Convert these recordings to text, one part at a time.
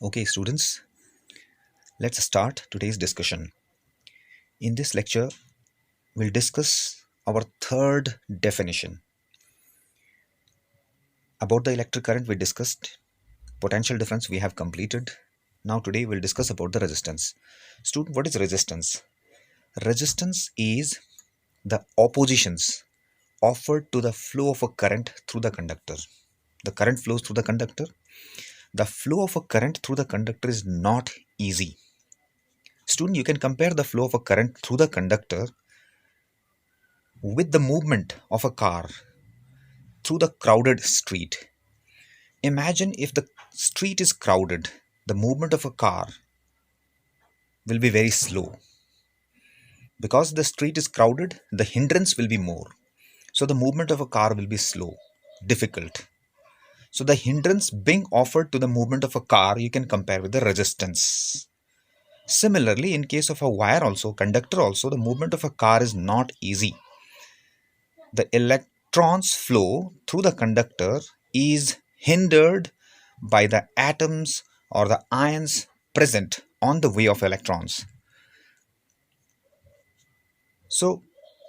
Okay, students, let's start today's discussion. In this lecture, we'll discuss our third definition. About the electric current, we discussed potential difference, we have completed. Now, today, we'll discuss about the resistance. Student, what is resistance? Resistance is the oppositions offered to the flow of a current through the conductor. The current flows through the conductor. The flow of a current through the conductor is not easy. Student, you can compare the flow of a current through the conductor with the movement of a car through the crowded street. Imagine if the street is crowded, the movement of a car will be very slow. Because the street is crowded, the hindrance will be more. So the movement of a car will be slow, difficult. So the hindrance being offered to the movement of a car, you can compare with the resistance. Similarly, in case of a wire also, conductor also, the movement of a car is not easy. The electrons flow through the conductor is hindered by the atoms or the ions present on the way of electrons. So,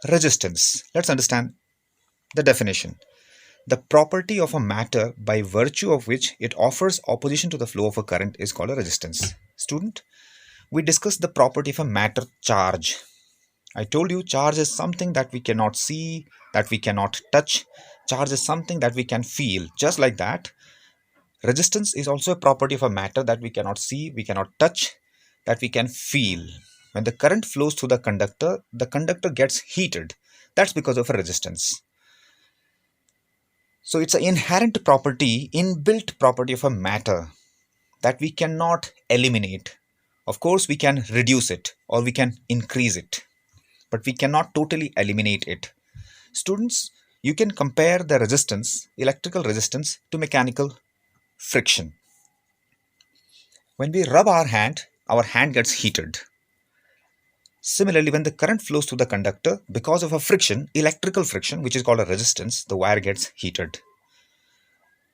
resistance. Let's understand the definition. The property of a matter by virtue of which it offers opposition to the flow of a current is called a resistance. Student, we discussed the property of a matter charge. I told you charge is something that we cannot see, that we cannot touch. Charge is something that we can feel. Just like that, resistance is also a property of a matter that we cannot see, we cannot touch, that we can feel. When the current flows through the conductor gets heated. That's because of a resistance. So it's an inherent property, inbuilt property of a matter that we cannot eliminate. Of course, we can reduce it or we can increase it, but we cannot totally eliminate it. Students, you can compare the resistance, electrical resistance, to mechanical friction. When we rub our hand gets heated. Similarly, when the current flows through the conductor, because of a friction, electrical friction, which is called a resistance, the wire gets heated.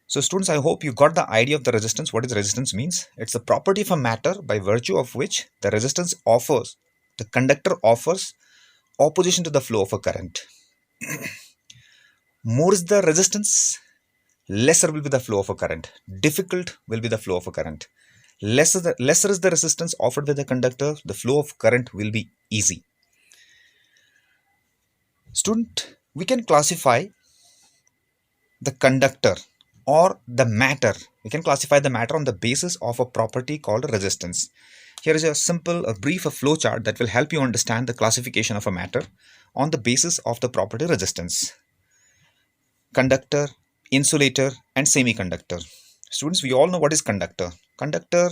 So students, I hope you got the idea of the resistance. What is resistance means? It's the property of a matter by virtue of which the resistance offers, the conductor offers opposition to the flow of a current. More is the resistance, lesser will be the flow of a current. Difficult will be the flow of a current. Lesser is the resistance offered by the conductor, the flow of current will be easy. Student, we can classify the conductor or the matter. We can classify the matter on the basis of a property called resistance. Here is a brief flow chart that will help you understand the classification of a matter on the basis of the property resistance. Conductor, insulator, and semiconductor. Students, we all know what is conductor. Conductor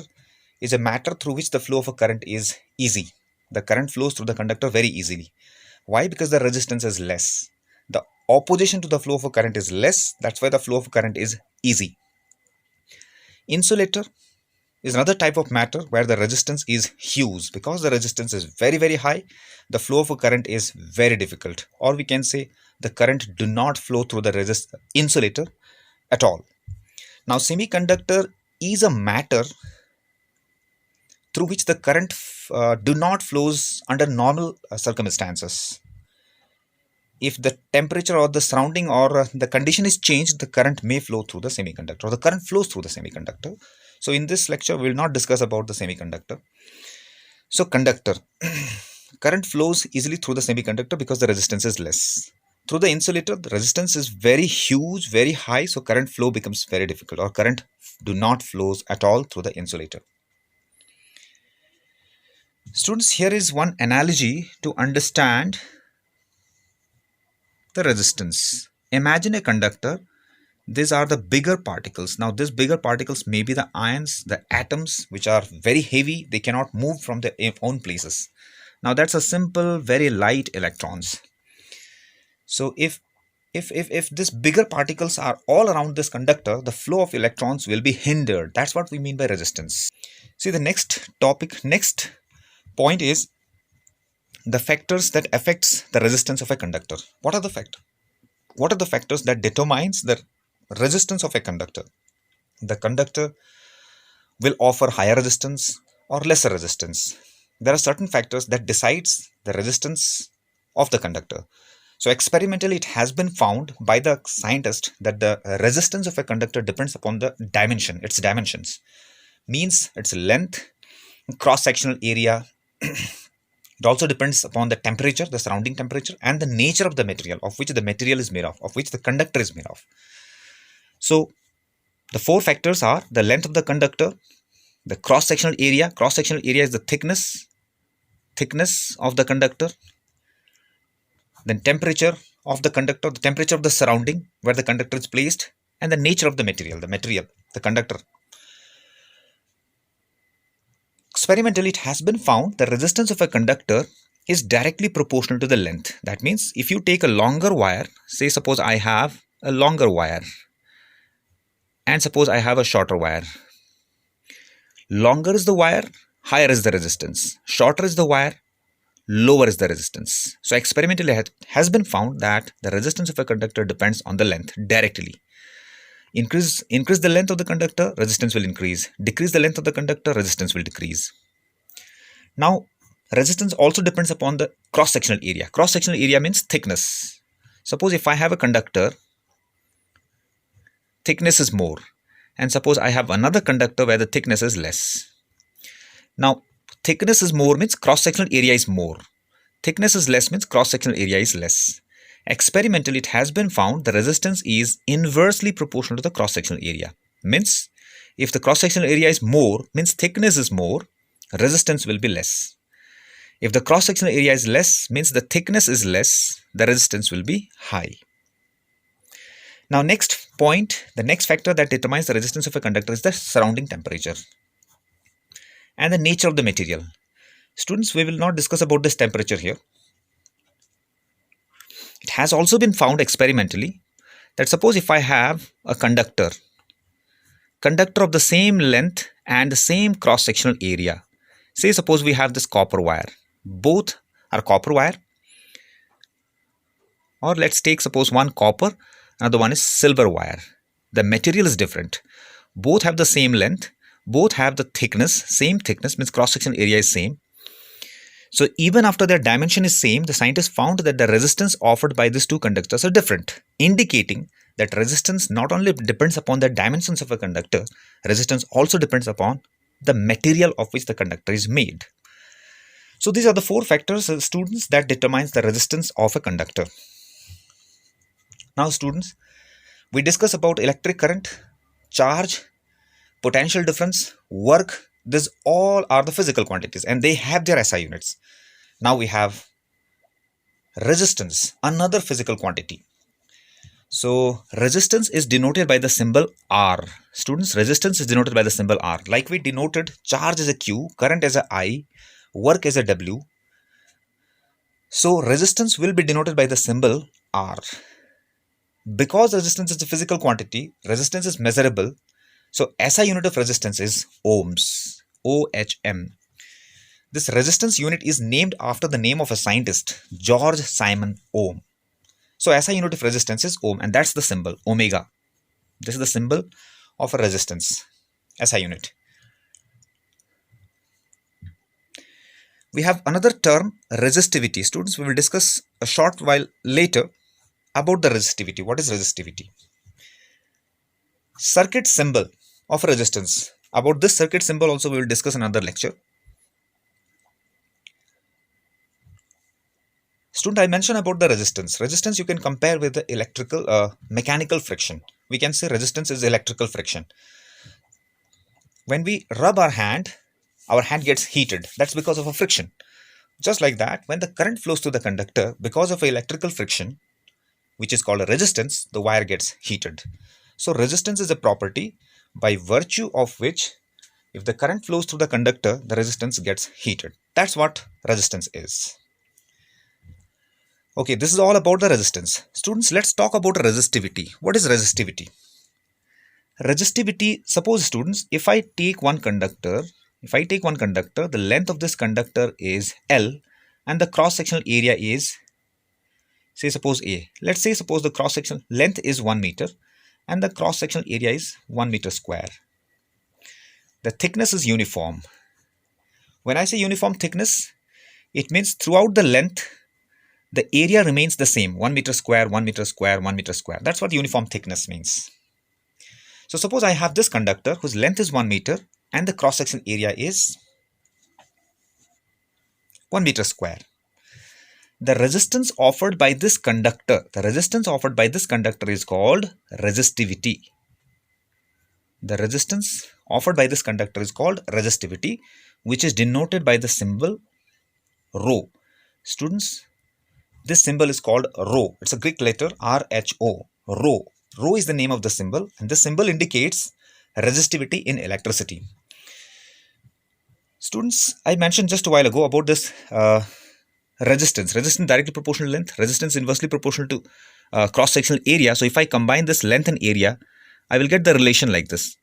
is a matter through which the flow of a current is easy. The current flows through the conductor very easily. Why? Because the resistance is less. The opposition to the flow of a current is less. That's why the flow of current is easy. Insulator is another type of matter where the resistance is huge. Because the resistance is very high, the flow of a current is very difficult. Or we can say the current do not flow through the insulator at all. Now, semiconductor is a matter through which the current do not flows under normal circumstances. If the temperature or the surrounding or the condition is changed, the current may flow through the semiconductor or the current flows through the semiconductor. So in this lecture, we will not discuss about the semiconductor. So conductor, current flows easily through the semiconductor because the resistance is less. Through the insulator, the resistance is very huge, very high, so current flow becomes very difficult or current do not flows at all through the insulator. Students, here is one analogy to understand the resistance. Imagine a conductor. These are the bigger particles. Now, these bigger particles may be the ions, the atoms, which are very heavy. They cannot move from their own places. Now, that's a simple, very light electrons. So, if these bigger particles are all around this conductor, the flow of electrons will be hindered. That's what we mean by resistance. See, the next point is the factors that affects the resistance of a conductor. What are the factors? What are the factors that determines the resistance of a conductor? The conductor will offer higher resistance or lesser resistance. There are certain factors that decides the resistance of the conductor. So experimentally, it has been found by the scientist that the resistance of a conductor depends upon the dimension, its dimensions, means its length, cross-sectional area. It also depends upon the temperature, the surrounding temperature, and the nature of the material of which the material is made of which the conductor is made of. So the four factors are the length of the conductor, the cross-sectional area. Cross-sectional area is the thickness of the conductor. Then temperature of the conductor, the temperature of the surrounding where the conductor is placed, and the nature of the material, the conductor. Experimentally, it has been found the resistance of a conductor is directly proportional to the length. That means if you take a longer wire, say suppose I have a longer wire and suppose I have a shorter wire. Longer is the wire, higher is the resistance. Shorter is the wire, lower is the resistance. So experimentally it has been found that the resistance of a conductor depends on the length directly. Increase the length of the conductor, resistance will increase. Decrease the length of the conductor, resistance will decrease. Now, resistance also depends upon the cross-sectional area. Cross-sectional area means thickness. Suppose if I have a conductor, thickness is more. And suppose I have another conductor where the thickness is less. Now, thickness is more means cross-sectional area is more. Thickness is less means cross-sectional area is less. Experimentally, it has been found the resistance is inversely proportional to the cross-sectional area. Means, if the cross-sectional area is more, means thickness is more, resistance will be less. If the cross-sectional area is less, means the thickness is less, the resistance will be high. Now, next point, the next factor that determines the resistance of a conductor is the surrounding temperature and the nature of the material. Students, we will not discuss about this temperature here. It has also been found experimentally that suppose if I have a conductor of the same length and the same cross-sectional area. Say suppose we have this copper wire. Both are copper wire. Or let's take suppose one copper, another one is silver wire. The material is different. Both have the same length. Both have the thickness, same thickness, means cross-sectional area is same. So even after their dimension is same, the scientists found that the resistance offered by these two conductors are different, indicating that resistance not only depends upon the dimensions of a conductor, resistance also depends upon the material of which the conductor is made. So these are the four factors, students, that determines the resistance of a conductor. Now students, we discuss about electric current, charge, potential difference, work. These all are the physical quantities and they have their SI units. Now we have resistance, another physical quantity. So resistance is denoted by the symbol R. Students, resistance is denoted by the symbol R. Like we denoted charge as a Q, current as a I, work as a W. So resistance will be denoted by the symbol R. Because resistance is a physical quantity, resistance is measurable. So SI unit of resistance is ohms, OHM. This resistance unit is named after the name of a scientist, George Simon Ohm. So SI unit of resistance is ohm, and that's the symbol, omega. This is the symbol of a resistance, SI unit. We have another term, resistivity. Students, we will discuss a short while later about the resistivity. What is resistivity? Circuit symbol of resistance. About this circuit symbol also we will discuss in another lecture. Student, I mentioned about the resistance. Resistance you can compare with the mechanical friction. We can say resistance is electrical friction. When we rub our hand gets heated. That's because of a friction. Just like that, when the current flows through the conductor, because of electrical friction, which is called a resistance, the wire gets heated. So resistance is a property by virtue of which if the current flows through the conductor, the resistance gets heated. That's what resistance is. Okay, this is all about the resistance. Students, let's talk about resistivity. What is resistivity? Resistivity, suppose students, if I take one conductor, the length of this conductor is L and the cross-sectional area is, say suppose A. Let's say suppose the cross-sectional length is 1 meter and the cross-sectional area is 1 meter square. The thickness is uniform. When I say uniform thickness, it means throughout the length, the area remains the same, 1 meter square, 1 meter square, 1 meter square. That's what uniform thickness means. So suppose I have this conductor whose length is 1 meter and the cross-section area is 1 meter square. The resistance offered by this conductor, is called resistivity. The resistance offered by this conductor is called resistivity, which is denoted by the symbol rho. Students, this symbol is called rho. It's a Greek letter RHO. Rho. Rho is the name of the symbol, and this symbol indicates resistivity in electricity. Students, I mentioned just a while ago about this resistance. Resistance directly proportional to length, resistance inversely proportional to cross-sectional area. So if I combine this length and area, I will get the relation like this.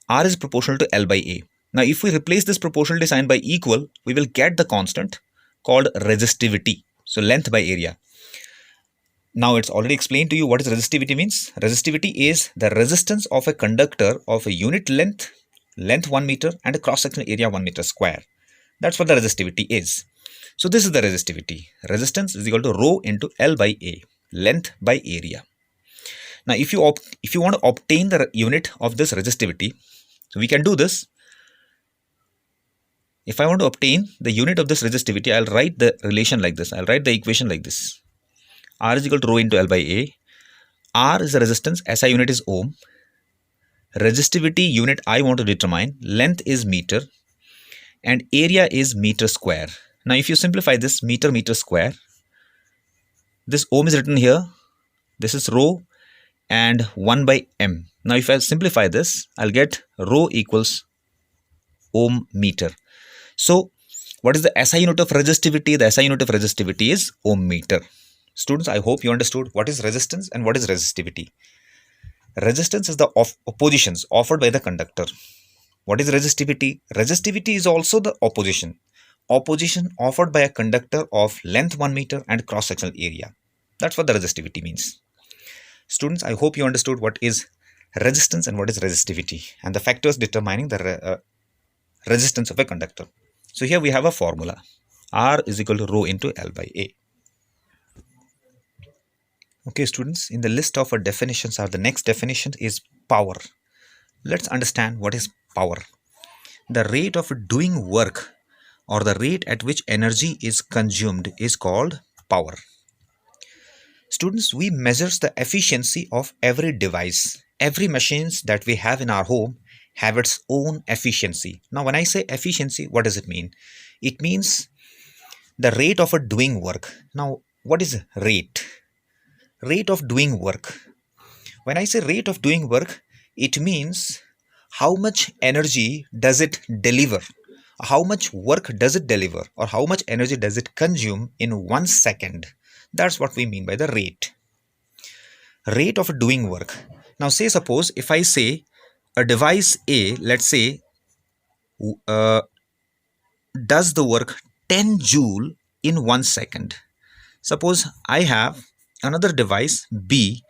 R is proportional to L by A. Now if we replace this proportionality sign by equal, we will get the constant called resistivity. So length by area. Now it's already explained to you what is resistivity means. Resistivity is the resistance of a conductor of a unit length 1 meter and a cross-sectional area 1 meter square. That's what the resistivity is. So this is the resistivity. Resistance is equal to rho into L by A, length by area. Now if you want to obtain the unit of this resistivity, we can do this. If I want to obtain the unit of this resistivity, I'll write the relation like this. I'll write the equation like this. R is equal to rho into L by A. R is the resistance, SI unit is ohm. Resistivity unit I want to determine, length is meter and area is meter square. Now if you simplify this meter square, this ohm is written here, this is rho and 1 by m. Now if I simplify this, I'll get rho equals ohm meter. So what is the SI unit of resistivity? The SI unit of resistivity is ohm meter. Students, I hope you understood what is resistance and what is resistivity. Resistance is the oppositions offered by the conductor. What is resistivity? Resistivity is also the opposition offered by a conductor of length 1 meter and cross-sectional area. That's what the resistivity means. Students, I hope you understood what is resistance and what is resistivity and the factors determining the resistance of a conductor. So here we have a formula. R is equal to rho into L by A. Okay, students, in the list of our definitions, the next definition is power. Let's understand what is power. The rate of doing work or the rate at which energy is consumed is called power. Students, we measure the efficiency of every device. Every machines that we have in our home have its own efficiency. Now, when I say efficiency, what does it mean? It means the rate of doing work. Now, what is rate? Rate of doing work. When I say rate of doing work, it means how much energy does it deliver, how much work does it deliver, or how much energy does it consume in 1 second. That's what we mean by the rate. Rate of doing work. Now say suppose if I say a device A, let's say, does the work 10 joule in 1 second. Suppose I have another device B,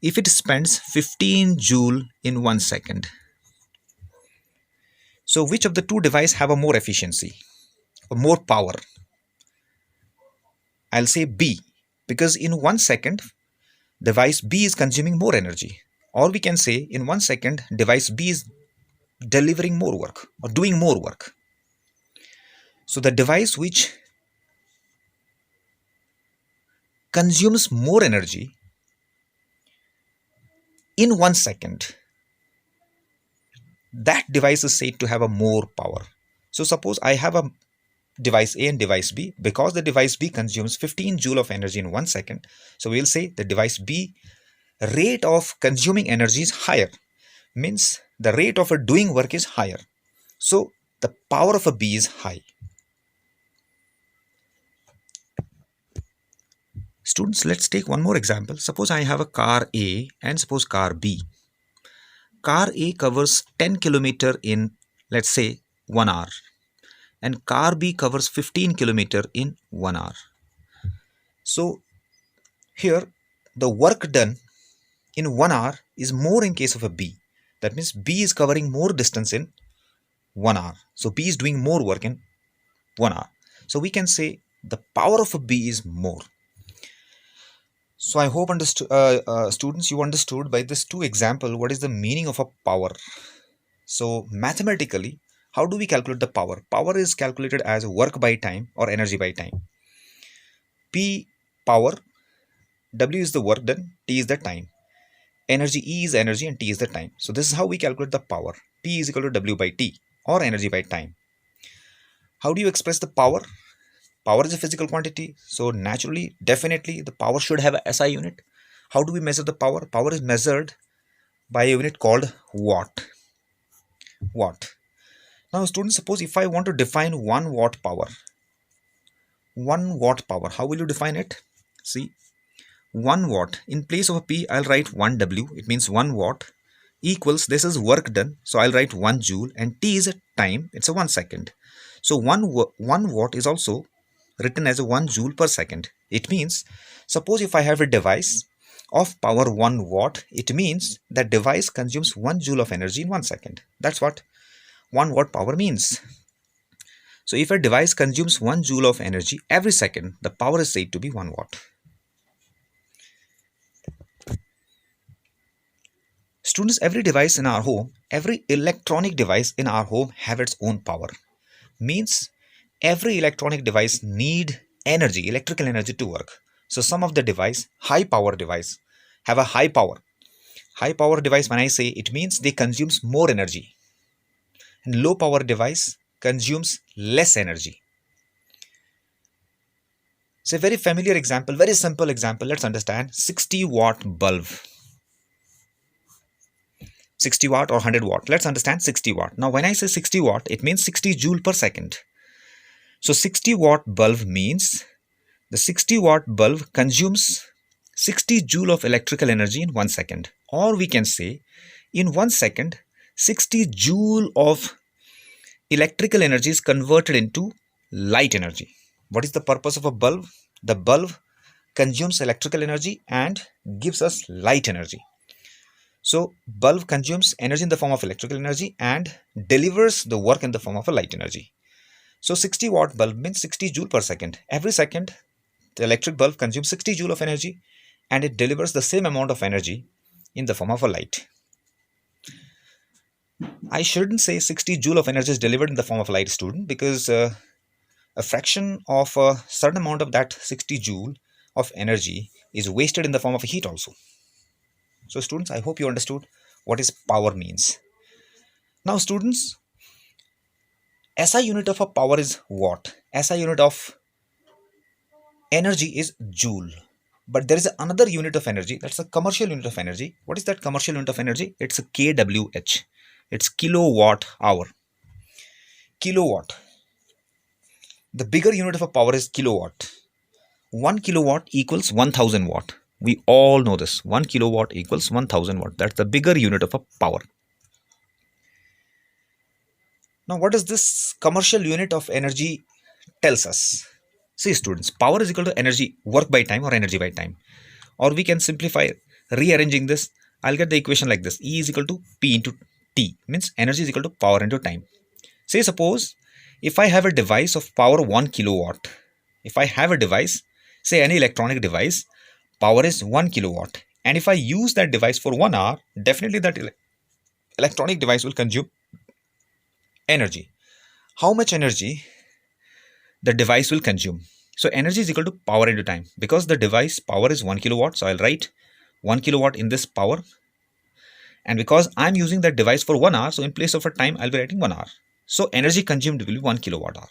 if it spends 15 joule in 1 second. So which of the two devices have a more efficiency or more power? I'll say B, because in 1 second device B is consuming more energy, or we can say in 1 second device B is delivering more work or doing more work. So the device which consumes more energy in 1 second, that device is said to have a more power. So suppose I have a device A and device B. Because the device B consumes 15 joule of energy in 1 second, so we'll say the device B rate of consuming energy is higher, means the rate of doing work is higher. So the power of a B is high. Students, let's take one more example. Suppose I have a car A and suppose car B. Car A covers 10 km in, let's say, 1 hour, and car B covers 15 km in 1 hour. So here the work done in 1 hour is more in case of a B. That means B is covering more distance in 1 hour. So B is doing more work in 1 hour. So we can say the power of a B is more. So I hope students, you understood by this two example what is the meaning of a power. So mathematically, how do we calculate the power? Power is calculated as work by time or energy by time. P power, W is the work done, T is the time. Energy, E is energy and T is the time. So this is how we calculate the power. P is equal to W by T or energy by time. How do you express the power? Power is a physical quantity. So naturally, definitely the power should have a SI unit. How do we measure the power? Power is measured by a unit called watt. Watt. Now students, suppose if I want to define 1 watt power. 1 watt power, how will you define it? See, 1 watt, in place of a P, I'll write 1 W, it means 1 watt, equals, this is work done, so I'll write 1 joule, and T is a time, it's a 1 second. So 1 watt is also written as a 1 joule per second. It means, suppose if I have a device of power 1 watt, it means that device consumes 1 joule of energy in 1 second. That's what 1 watt power means. So if a device consumes 1 joule of energy every second, the power is said to be 1 watt. Students, every device in our home, every electronic device in our home have its own power. Means every electronic device need energy, electrical energy to work. So some of the device, high power device, have a high power. High power device, when I say, it means they consumes more energy. And low power device consumes less energy. So a very familiar example, very simple example, let's understand 60 watt bulb. 60 watt or 100 watt. Let's understand 60 watt. Now when I say 60 watt, it means 60 joule per second. So 60 watt bulb means the 60 watt bulb consumes 60 joule of electrical energy in 1 second. Or we can say in 1 second, 60 joule of electrical energy is converted into light energy. What is the purpose of a bulb? The bulb consumes electrical energy and gives us light energy. So bulb consumes energy in the form of electrical energy and delivers the work in the form of a light energy. So 60 watt bulb means 60 joule per second. Every second, the electric bulb consumes 60 joule of energy and it delivers the same amount of energy in the form of a light. I shouldn't say 60 joule of energy is delivered in the form of a light, student, because a fraction of a certain amount of that 60 joule of energy is wasted in the form of a heat also. So students, I hope you understood what is power means. Now students, SI unit of a power is watt. SI unit of energy is joule. But there is another unit of energy, that's a commercial unit of energy. What is that commercial unit of energy? It's a kWh. It's kilowatt hour. Kilowatt. The bigger unit of a power is kilowatt. 1 kilowatt equals 1000 watt. We all know this. 1 kilowatt equals 1000 watt. That's the bigger unit of a power. Now, what does this commercial unit of energy tells us? See students, power is equal to energy, work by time or energy by time. Or we can simplify rearranging this. I'll get the equation like this. E is equal to P into T. Means energy is equal to power into time. Say suppose if I have a device of power 1 kilowatt. If I have a device, say any electronic device, power is 1 kilowatt. And if I use that device for 1 hour, definitely that electronic device will consume energy. How much energy the device will consume? So energy is equal to power into time. Because the device power is 1 kilowatt, so I'll write 1 kilowatt in this power. And because I'm using that device for 1 hour, so in place of a time, I'll be writing 1 hour. So energy consumed will be 1 kilowatt hour.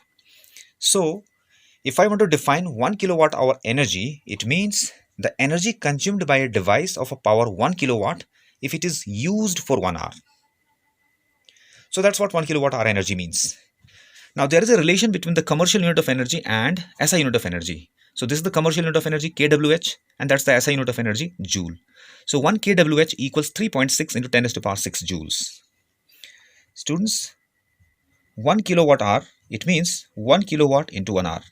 So if I want to define 1 kilowatt hour energy, it means the energy consumed by a device of a power 1 kilowatt if it is used for 1 hour. So that's what 1 kilowatt hour energy means. Now there is a relation between the commercial unit of energy and SI unit of energy. So this is the commercial unit of energy kWh and that's the SI unit of energy joule. So 1 kWh equals 3.6 into 10 to the power 6 joules. Students, 1 kilowatt hour, it means 1 kilowatt into 1 hour.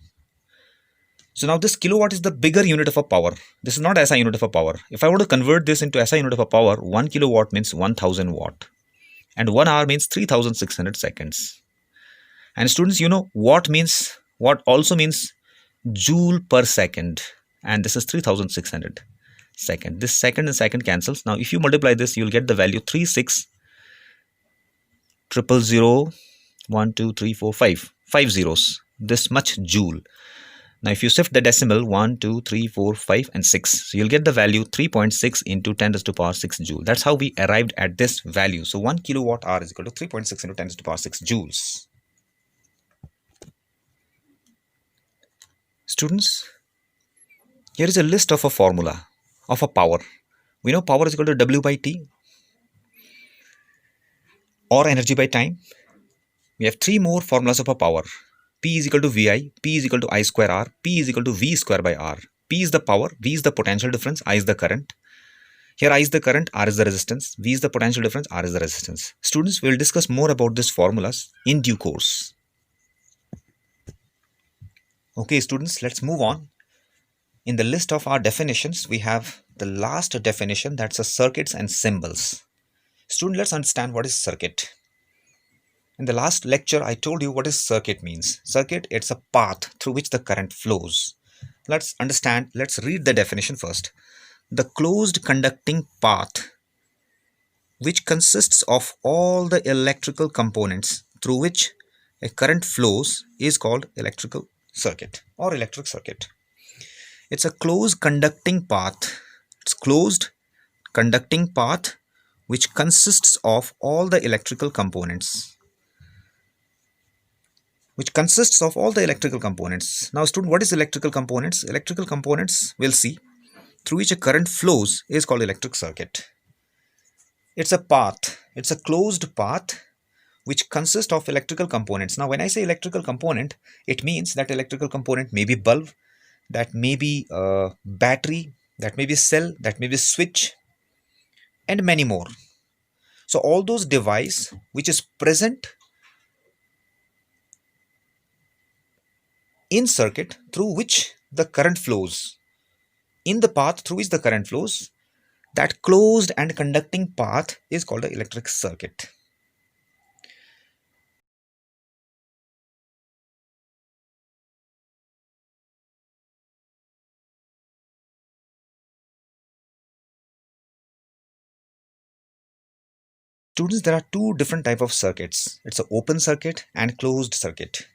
So now this kilowatt is the bigger unit of a power. This is not SI unit of a power. If I want to convert this into SI unit of a power, 1 kilowatt means 1000 watt. And 1 hour means 3600 seconds. And students, you know what also means joule per second, and this is 3600 second. This second and second cancels. Now if you multiply this, you'll get the value 36,000,12345, 5 zeros, this much joule. Now if you shift the decimal 1 2 3 4 5 and 6, so you'll get the value 3.6 into 10 to the power 6 joule. That's how we arrived at this value. So 1 kilowatt hour is equal to 3.6 into 10 to the power 6 joules. Students, here is a list of a formula of a power. We know power is equal to W by T, or energy by time. We have three more formulas of a power. P is equal to VI, P is equal to I square R, P is equal to V square by R. P is the power, V is the potential difference, I is the current. Here I is the current, R is the resistance, V is the potential difference, R is the resistance. Students, we will discuss more about these formulas in due course. Okay students, let's move on. In the list of our definitions, we have the last definition, that's a circuits and symbols. Student, let's understand what is circuit. In the last lecture, I told you what is circuit means. Circuit, it's a path through which the current flows. Let's understand, let's read the definition first. The closed conducting path which consists of all the electrical components through which a current flows is called electrical circuit or electric circuit. It's a closed conducting path. It's closed conducting path which consists of all the electrical components. Now student, what is electrical components? Electrical components, we'll see, through which a current flows is called electric circuit. It's a path. It's a closed path which consists of electrical components. Now when I say electrical component, it means that electrical component may be bulb, that may be battery, that may be cell, that may be switch, and many more. So all those device which is present in circuit through which the current flows, in the path through which the current flows, that closed and conducting path is called the electric circuit. Students, there are two different types of circuits. It's an open circuit and closed circuit.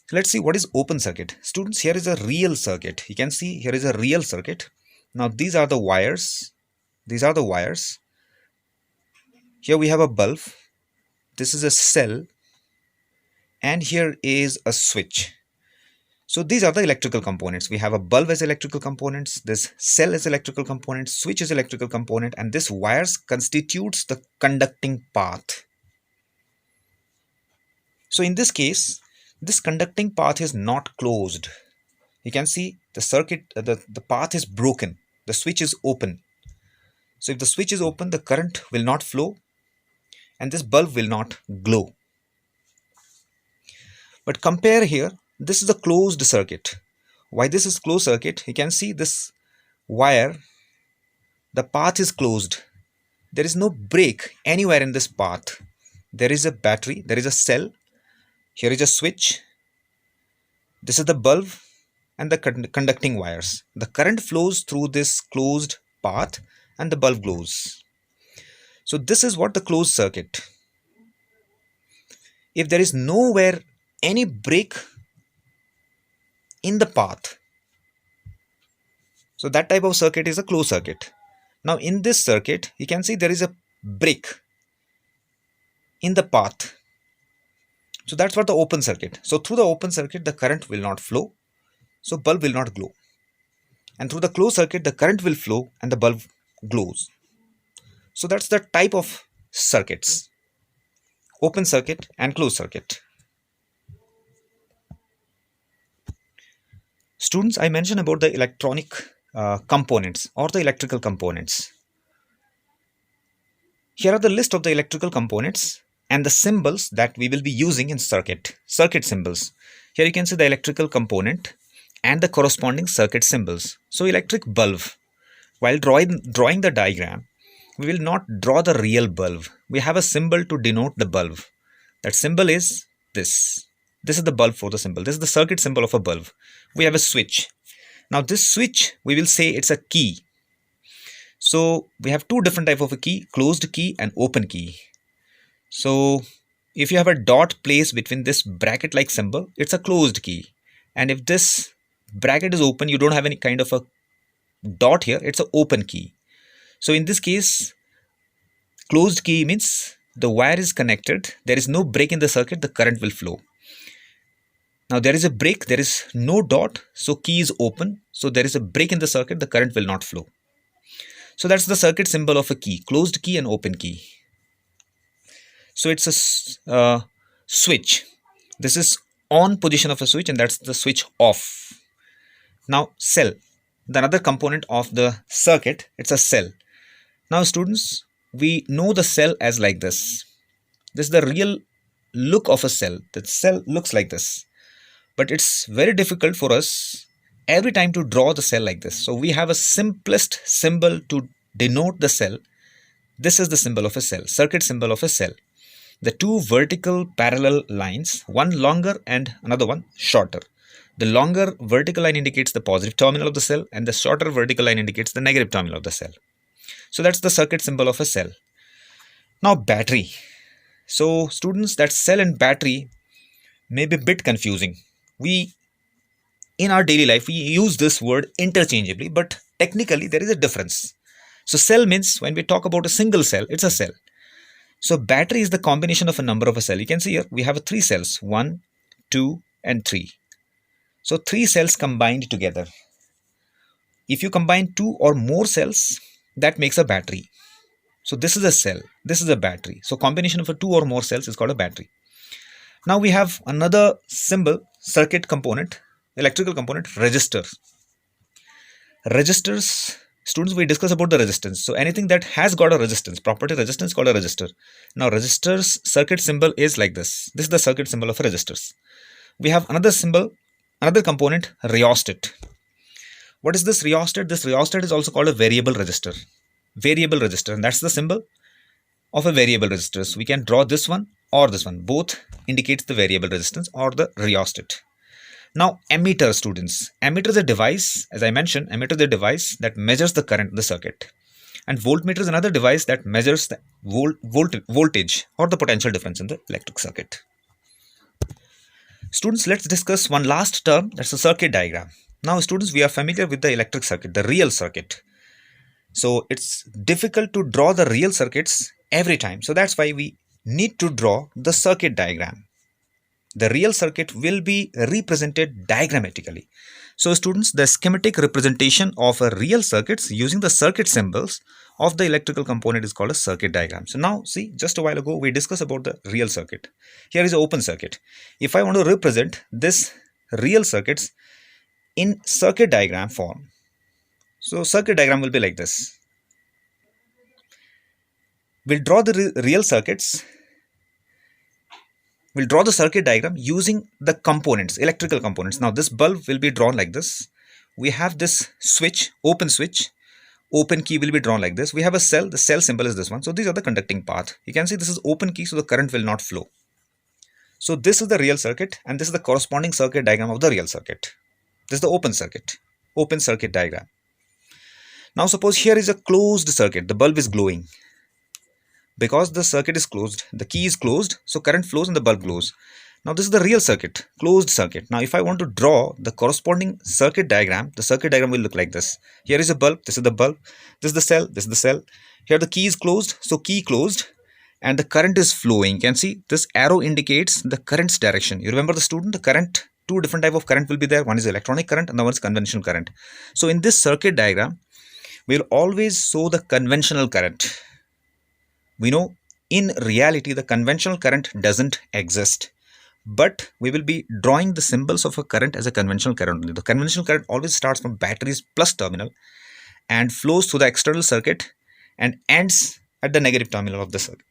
So let's see what is open circuit. Students, here is a real circuit. You can see here is a real circuit. Now these are the wires. These are the wires. Here we have a bulb. This is a cell. And here is a switch. So these are the electrical components. We have a bulb as electrical components, this cell is electrical component, switch is electrical component, and this wires constitutes the conducting path. So in this case, this conducting path is not closed. You can see the circuit, the path is broken. The switch is open. So if the switch is open, the current will not flow and this bulb will not glow. But compare here, this is a closed circuit. Why this is closed circuit? You can see this wire, the path is closed. There is no break anywhere in this path. There is a battery, there is a cell, here is a switch, this is the bulb and the conducting wires. The current flows through this closed path and the bulb glows. So this is what the closed circuit. If there is nowhere any break in the path, so that type of circuit is a closed circuit. Now in this circuit, you can see there is a break in the path. So that's what the open circuit. So through the open circuit, the current will not flow. So bulb will not glow. And through the closed circuit, the current will flow and the bulb glows. So that's the type of circuits. Open circuit and closed circuit. Students, I mentioned about the electronic components or the electrical components. Here are the list of the electrical components and the symbols that we will be using in circuit symbols. Here you can see the electrical component and the corresponding circuit symbols. So electric bulb, while drawing the diagram, we will not draw the real bulb. We have a symbol to denote the bulb. That symbol is this. This is the bulb for the symbol. This is the circuit symbol of a bulb. We have a switch. Now this switch, we will say it's a key. So we have two different type of a key, closed key and open key. So if you have a dot placed between this bracket like symbol, it's a closed key. And if this bracket is open, you don't have any kind of a dot here, it's an open key. So in this case, closed key means the wire is connected, there is no break in the circuit, the current will flow. Now there is a break, there is no dot, so key is open, so there is a break in the circuit, the current will not flow. So that's the circuit symbol of a key, closed key and open key. So it's a switch. This is on position of a switch and that's the switch off. Now cell, the another component of the circuit, it's a cell. Now students, we know the cell as like this. This is the real look of a cell. The cell looks like this. But it's very difficult for us every time to draw the cell like this. So we have a simplest symbol to denote the cell. This is the symbol of a cell, circuit symbol of a cell. The two vertical parallel lines, one longer and another one shorter. The longer vertical line indicates the positive terminal of the cell and the shorter vertical line indicates the negative terminal of the cell. So that's the circuit symbol of a cell. Now battery. So students, that cell and battery may be a bit confusing. We, in our daily life, we use this word interchangeably, but technically there is a difference. So cell means when we talk about a single cell, it's a cell. So battery is the combination of a number of a cell. You can see here we have 3 cells, 1, 2 and 3. So 3 cells combined together. If you combine 2 or more cells, that makes a battery. So this is a cell, this is a battery. So combination of a 2 or more cells is called a battery. Now we have another symbol, circuit component, electrical component, resistors. Resistors, students, we discuss about the resistance. So anything that has got a resistance, property resistance called a resistor. Now resistors circuit symbol is like this. This is the circuit symbol of resistors. We have another symbol, another component, rheostat. What is this rheostat? This rheostat is also called a variable resistor. Variable resistor, and that's the symbol of a variable resistor. So we can draw this one or this one. Both indicates the variable resistance or the rheostat. Now ammeter, students. Ammeter is a device, as I mentioned, ammeter is a device that measures the current in the circuit. And voltmeter is another device that measures the voltage or the potential difference in the electric circuit. Students, let's discuss one last term, that's a circuit diagram. Now students, we are familiar with the electric circuit, the real circuit. So it's difficult to draw the real circuits every time. So that's why we need to draw the circuit diagram. The real circuit will be represented diagrammatically. So students, the schematic representation of a real circuits using the circuit symbols of the electrical component is called a circuit diagram. So now see, just a while ago we discussed about the real circuit. Here is an open circuit. If I want to represent this real circuits in circuit diagram form, so circuit diagram will be like this. We'll draw the real circuits. We'll draw the circuit diagram using the components, electrical components. Now this bulb will be drawn like this. We have this switch, open key will be drawn like this. We have a cell, the cell symbol is this one. So these are the conducting path. You can see this is open key, so the current will not flow. So this is the real circuit and this is the corresponding circuit diagram of the real circuit. This is the open circuit diagram. Now suppose here is a closed circuit, the bulb is glowing. Because the circuit is closed, the key is closed, so current flows and the bulb glows. Now this is the real circuit, closed circuit. Now if I want to draw the corresponding circuit diagram, the circuit diagram will look like this. Here is a bulb, this is the bulb, this is the cell, this is the cell. Here the key is closed, so key closed and the current is flowing. You can see this arrow indicates the current's direction. You remember the student, the current, two different type of current will be there. One is electronic current and the one is conventional current. So in this circuit diagram, we will always show the conventional current. We know in reality the conventional current doesn't exist, but we will be drawing the symbols of a current as a conventional current. The conventional current always starts from battery's plus terminal and flows through the external circuit and ends at the negative terminal of the circuit.